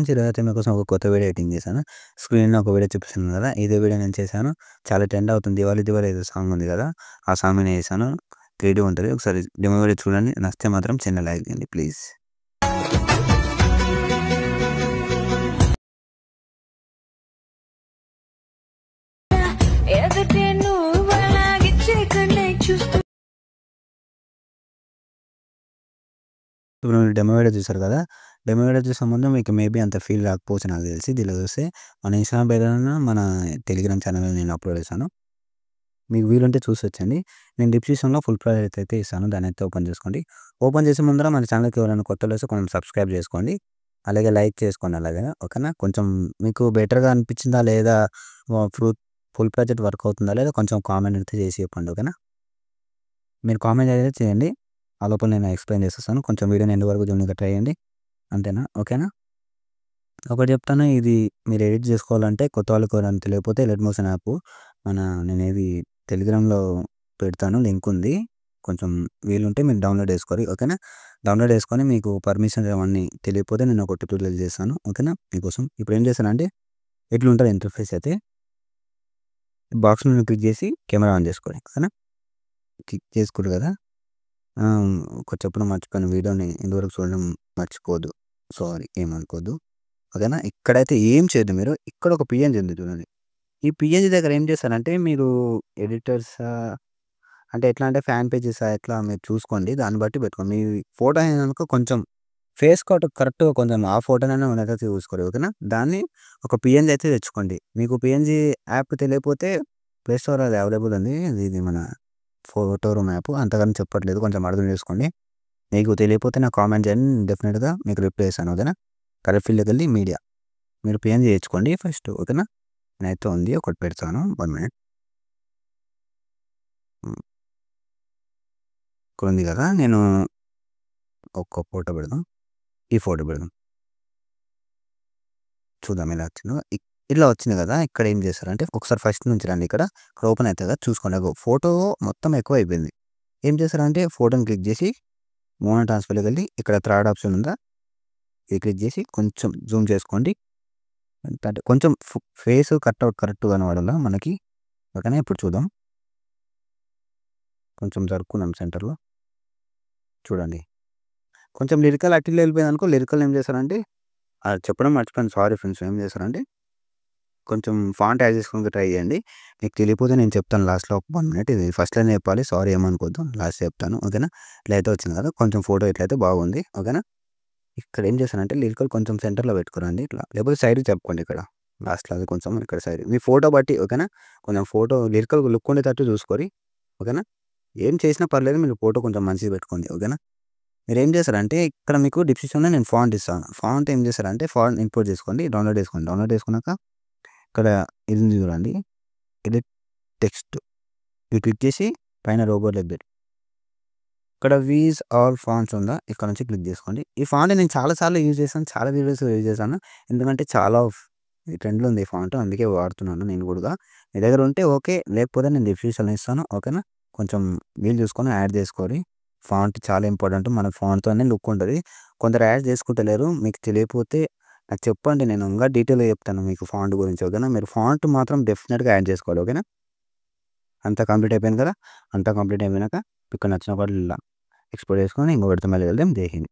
నుంచి ఈరోజైతే మీకోసం ఒక కొత్త వీడియో ఎడిటింగ్ చేశాను. స్క్రీన్‌లో ఒక వీడియో చూపిస్తున్నాను కదా! ఇదే వీడియో నేను చేశాను. చాలా ట్రెండ్ అవుతుంది. 'దివాళీ దివాళీ' ఏదో సాంగ్ ఉంది కదా! ఆ సాంగ్ నేను చేశాను. క్రియేటివ్‌గా ఉంటది. ఒకసారి డెమో వీడియో చూడండి. నచ్చితే మాత్రం చిన్న లైక్ చేయండి ప్లీజ్. ఎదుటే నువ్వలాగిచ్చే కన్నే చూస్తూ ఇప్పుడు మీరు డెమో వీడియో చూసారు కదా! డెమో వీడియో చూసే ముందు మీకు మేబీ అంత ఫీల్ రాకపోవచ్చు నాకు తెలిసి. దీనిలో చూస్తే మన ఇన్‌స్టాగ్రామ్ పేజ్‌లోను, మన టెలిగ్రామ్ ఛానెల్‌లో నేను అప్‌లోడ్ చేశాను. మీకు వీలుంటే చూసొచ్చండి. నేను డిస్క్రిప్షన్‌లో ఫుల్ ప్రాజెక్ట్ అయితే ఇస్తాను. దాన్నైతే ఓపెన్ చేసుకోండి. ఓపెన్ చేసే ముందర మన ఛానెల్‌కి ఎవరైనా కొత్తోళ్ళొస్తే కొంచెం సబ్స్క్రైబ్ చేసుకోండి. అలాగే లైక్ చేసుకోండి అలాగే. ఓకేనా? కొంచెం మీకు బెటర్‌గా అనిపించిందా లేదా? వ ఫ్రూ ఫుల్ ప్రాజెక్ట్ వర్క్ అవుతుందా లేదా? కొంచెం కామెంట్ అయితే చేసి చెప్పండి. ఓకేనా? మీరు కామెంట్ అయితే చేయండి. ఆ లోపల నేను ఎక్స్‌ప్లెయిన్ చేసేస్తాను. కొంచెం వీడియోని ఎండ్ వరకు చూడనీకి ట్రై చేయండి. అంతేనా? ఓకేనా? ఒకటి చెప్తాను. ఇది మీరు ఎడిట్ చేసుకోవాలంటే కొత్త వాళ్ళకి ఎవరైనా తెలియకపోతే ఎలర్ట్ మోషన్ యాప్ నేనేది టెలిగ్రామ్‌లో పెడతాను. లింక్ ఉంది. కొంచెం వీలుంటే మీరు డౌన్లోడ్ చేసుకోండి. ఓకేనా? డౌన్లోడ్ చేసుకొని మీకు పర్మిషన్స్ అవన్నీ తెలియకపోతే నేను ఒక ట్యూటోరియల్ చేస్తాను. ఓకేనా? మీకోసం. ఇప్పుడు ఏం చేశానంటే ఇట్లుంటది ఇంటర్ఫేస్ అయితే. బాక్స్ మీద క్లిక్ చేసి కెమెరా ఆన్ చేసుకోండి. ఓకేనా? క్లిక్ చేసుకుర్రు కదా! ఒకటి చెప్పడం మర్చిపోయాను. వీడియోని ఇంతవరకు చూడడం మర్చిపోవద్దు. సారీ ఏమనుకోవద్దు. ఓకేనా? ఇక్కడైతే ఏం చేయొద్దు మీరు. ఇక్కడ ఒక పీఎన్‌జీ ఉంది చూడండి. ఈ పీఎన్‌జీ దగ్గర ఏం చేస్తారంటే మీరు ఎడిటర్సా అంటే ఎట్లా అంటే ఫ్యాన్ పేజెసా ఎట్లా మీరు చూసుకోండి. దాన్ని బట్టి పెట్టుకోండి. మీ ఫోటో అయిందనుకో కొంచెం ఫేస్ కట్ కరెక్ట్‌గా కొంచెం ఆ ఫోటోనైనా ఉన్నట్టయితే చూసుకోండి. ఓకేనా? దాన్ని ఒక పీఎన్‌జీ అయితే తెచ్చుకోండి. మీకు పీఎన్‌జీ యాప్ తెలియకపోతే ప్లే స్టోర్‌లో అది అవైలబుల్ ఉంది. ఇది మన ఫోటో రూమ్ యాప్. అంతగాని చెప్పట్లేదు. కొంచెం అర్థం చేసుకోండి. మీకు తెలియకపోతే నాకు కామెంట్ చేయండి. నేను డెఫినిట్‌గా మీకు రిప్లై ఇస్తాను. ఓకేనా? కలర్ ఫీల్డ్‌లోకెళ్ళి మీడియా. మీరు పీఎన్‌జీ తెచ్చుకోండి ఫస్ట్. ఓకేనా? నేనైతే ఉంది. ఒకటి పెడతాను. 1 మినిట్. ఇక్కడ ఉంది కదా! నేను ఒక ఫోటో పెడదాం. ఈ ఫోటో పెడదాం. చూద్దాం ఎలా వచ్చిందో. ఇట్లా వచ్చింది కదా! ఇక్కడ ఏం చేశారంటే ఒకసారి ఫస్ట్ నుంచి రండి ఇక్కడ. ఇక్కడ ఓపెన్ అయితది కదా! చూసుకోండి. అగో ఫోటో మొత్తం ఎక్కువైపోయింది. ఏం చేశారంటే ఫోటోని క్లిక్ చేసి మోనో ట్రాన్స్‌ఫర్‌లోకి వెళ్ళి ఇక్కడ థర్డ్ ఆప్షన్ ఉందా? ఇది క్లిక్ చేసి కొంచెం జూమ్ చేసుకోండి. అంటే కొంచెం ఫేస్ కట్అవుట్ కరెక్ట్‌గా కనపడాలా మనకి. ఓకేనా? ఇప్పుడు చూద్దాం. కొంచెం జరుపుకుందాం సెంటర్‌లో. చూడండి. కొంచెం లిరికల్ అటు ఇటు వెళ్ళిపోయిందనుకో లిరికల్ ఏం చేశారంటే చెప్పడం మర్చిపోయాను. Sorry friends. ఏం చేశారంటే కొంచెం ఫాంట్ యాడ్ చేసుకోవడానికి ట్రై చేయండి. మీకు తెలియకపోతే నేను చెప్తాను లాస్ట్‌లో ఒక 1 మినిట్. ఇది ఫస్ట్‌లోనే చెప్పాలి. సారీ ఏమనుకోవద్దు. లాస్ట్‌లో చెప్తాను. ఓకేనా? ఇట్లా అయితే వచ్చింది కదా! కొంచెం ఫోటో ఇట్లయితే బాగుంది. ఓకేనా? ఇక్కడ ఏం చేశానంటే లిరికల్ కొంచెం సెంటర్‌లో పెట్టుకోరండి ఇట్లా. లేకపోతే సైడ్‌కి చెప్పుకోండి ఇక్కడ. లాస్ట్‌లో అది కొంచెం ఇక్కడ సైడ్. మీ ఫోటో బట్టి ఓకేనా? కొంచెం ఫోటో లిరికల్ లుక్ ఉండేటట్టు చూసుకోరి. ఓకేనా? ఏం చేసినా పర్లేదు. మీరు ఫోటో కొంచెం మంచిగా పెట్టుకోండి. ఓకేనా? మీరేం చేశారంటే ఇక్కడ మీకు డిస్క్రిప్షన్‌లో నేను ఫాంట్ ఇస్తాను. ఫాంట్ ఏం చేశారంటే ఫాంట్ ఇంపోర్ట్ చేసుకోండి. డౌన్లోడ్ చేసుకోండి. డౌన్లోడ్ చేసుకున్నాక ఇక్కడ ఇది ఉంది చూడండి. Edit text. ఇది క్లిక్ చేసి పైన రోబో లెగ్ పెట్టి ఇక్కడ వీజ్ ఆల్ ఫాంట్స్ ఉందా? ఇక్కడ నుంచి క్లిక్ చేసుకోండి. ఈ ఫాంట్ నేను చాలా సార్లు యూజ్ చేశాను. చాలా వీడియోస్‌లో యూజ్ చేశాను. ఎందుకంటే చాలా ఈ ట్రెండ్‌లో ఉంది ఈ ఫాంట్. అందుకే వాడుతున్నాను నేను కూడా. మీ దగ్గర ఉంటే ఓకే. లేకపోతే నేను డిస్క్రిప్షన్‌లో ఇస్తాను. ఓకేనా? కొంచెం వీలు చూసుకొని యాడ్ చేసుకోండి. ఫాంట్ చాలా ఇంపార్టెంట్. మన ఫాంట్‌తోనే లుక్ ఉంటది. కొందరు యాడ్ చేసుకుంటలేరు. మీకు తెలియకపోతే నాకు చెప్పండి. నేను ఇంకా డీటెయిల్‌గా చెప్తాను మీకు ఫాంట్ గురించి. ఓకేనా? మీరు ఫాంట్ మాత్రం డెఫినిట్‌గా యాడ్ చేసుకోవాలి. ఓకేనా? అంతా కంప్లీట్ అయిపోయింది కదా! అంతా కంప్లీట్ అయిపోయినాక మీకు నచ్చిన పాటలు ఎక్స్‌పోర్ట్ చేసుకొని ఇంకొకటితో మళ్ళీ వెళ్దాం. జై హింద్.